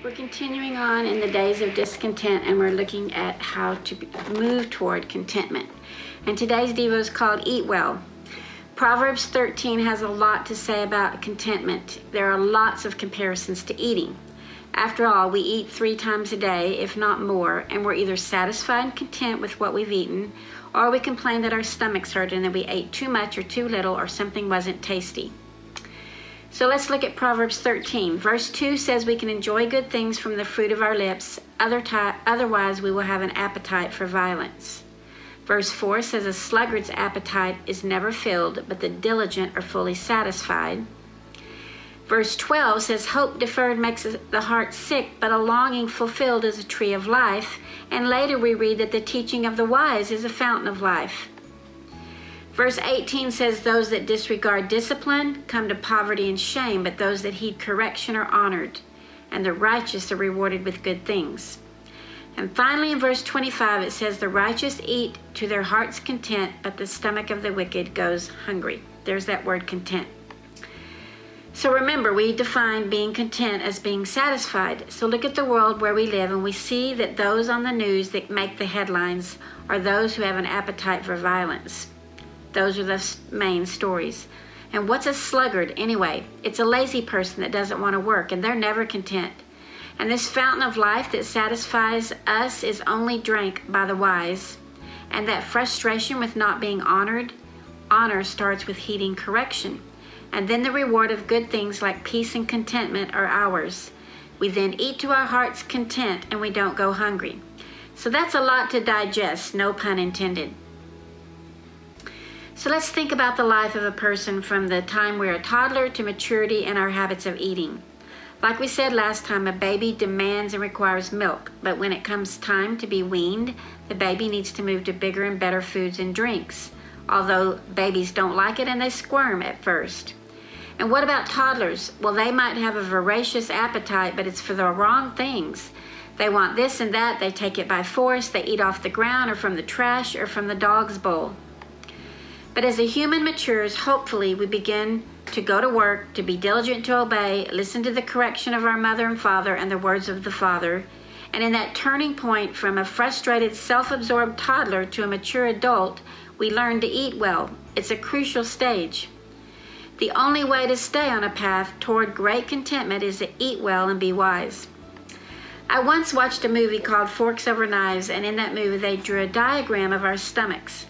We're continuing on in the days of discontent, and we're looking at how to move toward contentment. And today's devo is called Eat Well. Proverbs 13 has a lot to say about contentment. There are lots of comparisons to eating. After all, we eat 3 times a day, if not more, and we're either satisfied and content with what we've eaten, or we complain that our stomachs hurt and that we ate too much or too little or something wasn't tasty. So let's look at Proverbs 13. Verse 2 says we can enjoy good things from the fruit of our lips, otherwise we will have an appetite for violence. Verse 4 says a sluggard's appetite is never filled, but the diligent are fully satisfied. Verse 12 says hope deferred makes the heart sick, but a longing fulfilled is a tree of life. And later we read that the teaching of the wise is a fountain of life. Verse 18 says those that disregard discipline come to poverty and shame, but those that heed correction are honored, and the righteous are rewarded with good things. And finally in verse 25 it says the righteous eat to their heart's content, but the stomach of the wicked goes hungry. There's that word content. So remember, we define being content as being satisfied. So look at the world where we live, and we see that those on the news that make the headlines are those who have an appetite for violence. Those are the main stories. And what's a sluggard anyway? It's a lazy person that doesn't want to work, and they're never content. And this fountain of life that satisfies us is only drank by the wise. And that frustration with not being honored, honor starts with heeding correction. And then the reward of good things like peace and contentment are ours. We then eat to our heart's content and we don't go hungry. So that's a lot to digest, no pun intended. So let's think about the life of a person from the time we're a toddler to maturity and our habits of eating. Like we said last time, a baby demands and requires milk, but when it comes time to be weaned, the baby needs to move to bigger and better foods and drinks, although babies don't like it and they squirm at first. And what about toddlers? Well, they might have a voracious appetite, but it's for the wrong things. They want this and that, they take it by force, they eat off the ground or from the trash or from the dog's bowl. But as a human matures, hopefully we begin to go to work, to be diligent to obey, listen to the correction of our mother and father and the words of the Father. And in that turning point from a frustrated, self-absorbed toddler to a mature adult, we learn to eat well. It's a crucial stage. The only way to stay on a path toward great contentment is to eat well and be wise. I once watched a movie called Forks Over Knives, and in that movie they drew a diagram of our stomachs.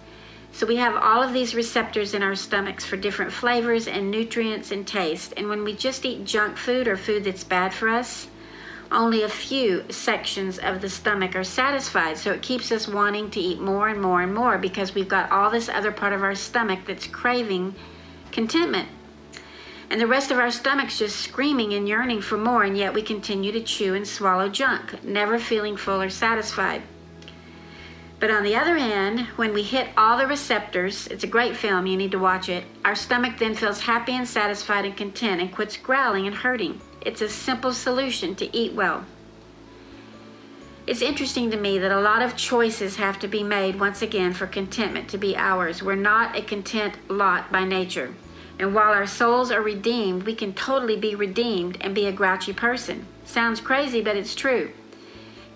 So we have all of these receptors in our stomachs for different flavors and nutrients and taste. And when we just eat junk food or food that's bad for us, only a few sections of the stomach are satisfied. So it keeps us wanting to eat more and more and more because we've got all this other part of our stomach that's craving contentment. And the rest of our stomach's just screaming and yearning for more, and yet we continue to chew and swallow junk, never feeling full or satisfied. But on the other hand, when we hit all the receptors, it's a great film, you need to watch it, our stomach then feels happy and satisfied and content and quits growling and hurting. It's a simple solution to eat well. It's interesting to me that a lot of choices have to be made once again for contentment to be ours. We're not a content lot by nature. And while our souls are redeemed, we can totally be redeemed and be a grouchy person. Sounds crazy, but it's true.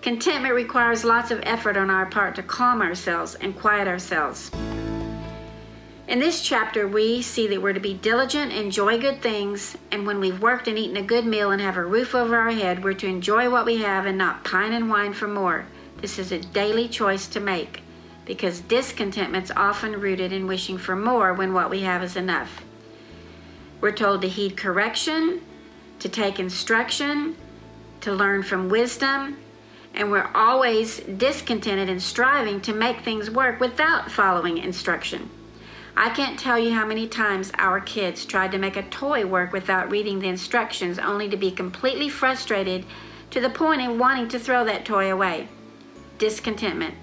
Contentment requires lots of effort on our part to calm ourselves and quiet ourselves. In this chapter, we see that we're to be diligent, enjoy good things, and when we've worked and eaten a good meal and have a roof over our head, we're to enjoy what we have and not pine and whine for more. This is a daily choice to make, because discontentment's often rooted in wishing for more when what we have is enough. We're told to heed correction, to take instruction, to learn from wisdom, and we're always discontented and striving to make things work without following instruction. I can't tell you how many times our kids tried to make a toy work without reading the instructions, only to be completely frustrated to the point of wanting to throw that toy away. Discontentment.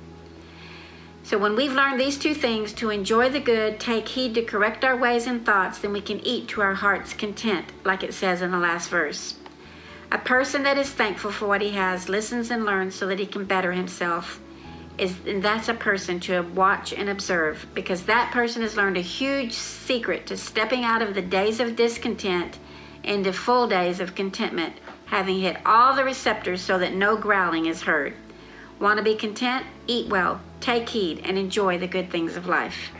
So when we've learned these 2 things, to enjoy the good, take heed to correct our ways and thoughts, then we can eat to our heart's content, like it says in the last verse. A person that is thankful for what he has listens and learns so that he can better himself. And that's a person to watch and observe, because that person has learned a huge secret to stepping out of the days of discontent into full days of contentment, having hit all the receptors so that no growling is heard. Want to be content? Eat well, take heed, and enjoy the good things of life.